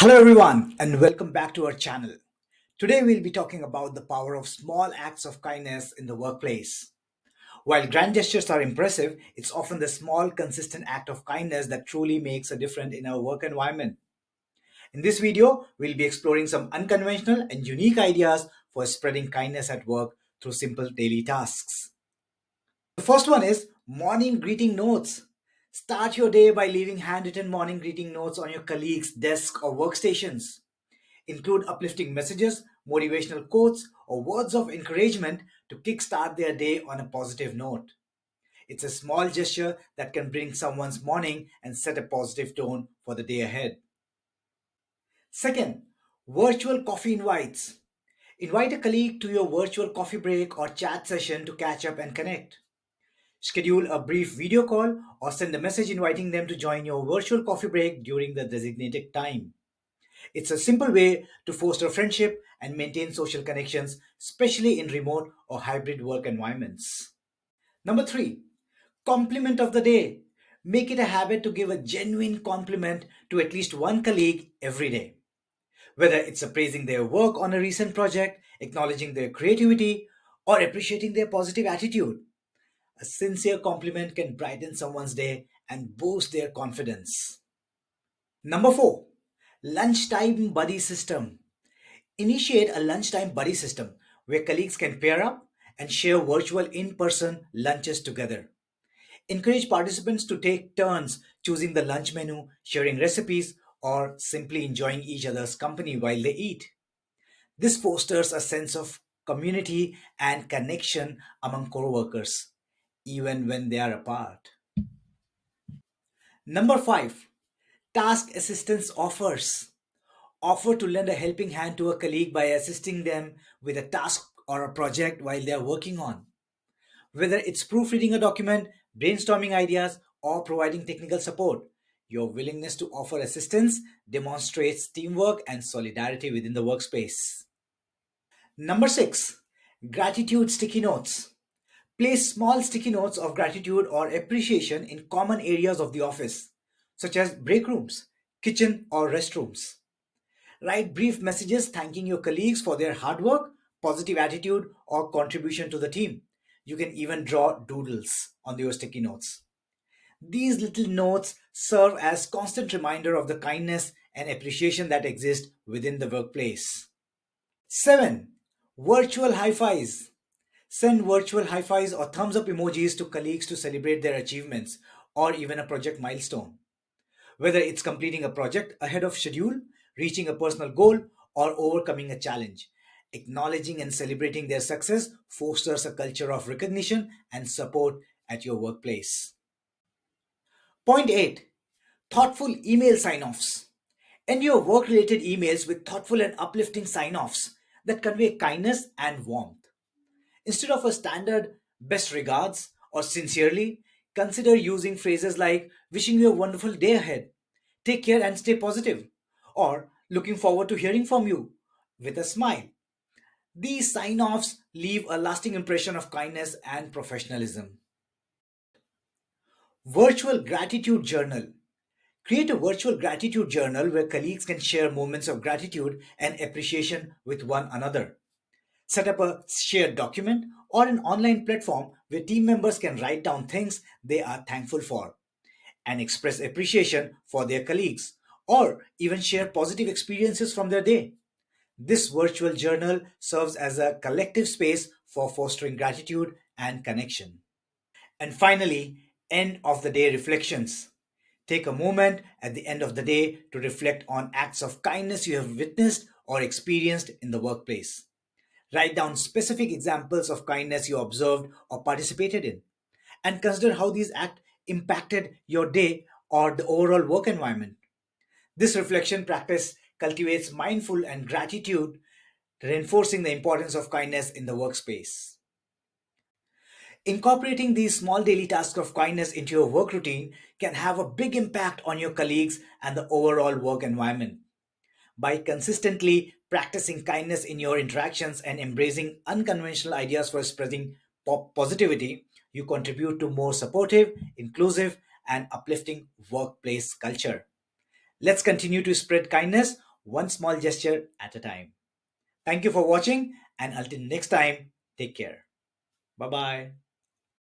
Hello, everyone, and welcome back to our channel. Today, we'll be talking about the power of small acts of kindness in the workplace. While grand gestures are impressive, it's often the small, consistent act of kindness that truly makes a difference in our work environment. In this video, we'll be exploring some unconventional and unique ideas for spreading kindness at work through simple daily tasks. The first one is morning greeting notes. Start your day by leaving handwritten morning greeting notes on your colleagues' desks or workstations. Include uplifting messages, motivational quotes, or words of encouragement to kickstart their day on a positive note. It's a small gesture that can bring someone's morning and set a positive tone for the day ahead. Second, virtual coffee invites. Invite a colleague to your virtual coffee break or chat session to catch up and connect. Schedule a brief video call or send a message inviting them to join your virtual coffee break during the designated time. It's a simple way to foster friendship and maintain social connections, especially in remote or hybrid work environments. Number three, compliment of the day. Make it a habit to give a genuine compliment to at least one colleague every day. Whether it's praising their work on a recent project, acknowledging their creativity, or appreciating their positive attitude. A sincere compliment can brighten someone's day and boost their confidence. Number four, lunchtime buddy system. Initiate a lunchtime buddy system where colleagues can pair up and share virtual in person lunches together. Encourage participants to take turns choosing the lunch menu, sharing recipes, or simply enjoying each other's company while they eat. This fosters a sense of community and connection among co-workers, even when they are apart. Number five, task assistance offers. Offer to lend a helping hand to a colleague by assisting them with a task or a project while they are working on. Whether it's proofreading a document, brainstorming ideas, or providing technical support, your willingness to offer assistance demonstrates teamwork and solidarity within the workspace. Number six, gratitude sticky notes. Place small sticky notes of gratitude or appreciation in common areas of the office, such as break rooms, kitchen, or restrooms. Write brief messages thanking your colleagues for their hard work, positive attitude, or contribution to the team. You can even draw doodles on your sticky notes. These little notes serve as constant reminder of the kindness and appreciation that exist within the workplace. 7. Virtual high fives. Send virtual high fives or thumbs up emojis to colleagues to celebrate their achievements or even a project milestone. Whether it's completing a project ahead of schedule, reaching a personal goal, or overcoming a challenge. Acknowledging and celebrating their success fosters a culture of recognition and support at your workplace. Point 8. Thoughtful email sign offs. End your work related emails with thoughtful and uplifting sign offs that convey kindness and warmth. Instead of a standard best regards or sincerely, consider using phrases like wishing you a wonderful day ahead, take care and stay positive, or looking forward to hearing from you with a smile. These sign offs leave a lasting impression of kindness and professionalism. Virtual gratitude journal. Create a virtual gratitude journal where colleagues can share moments of gratitude and appreciation with one another. Set up a shared document or an online platform where team members can write down things they are thankful for and express appreciation for their colleagues or even share positive experiences from their day. This virtual journal serves as a collective space for fostering gratitude and connection. And finally, end of the day reflections. Take a moment at the end of the day to reflect on acts of kindness you have witnessed or experienced in the workplace. Write down specific examples of kindness you observed or participated in, and consider how these acts impacted your day or the overall work environment. This reflection practice cultivates mindful and gratitude, reinforcing the importance of kindness in the workspace. Incorporating these small daily tasks of kindness into your work routine can have a big impact on your colleagues and the overall work environment. By consistently practicing kindness in your interactions and embracing unconventional ideas for spreading positivity, you contribute to more supportive, inclusive, and uplifting workplace culture. Let's continue to spread kindness one small gesture at a time. Thank you for watching, and until next time, take care. Bye bye.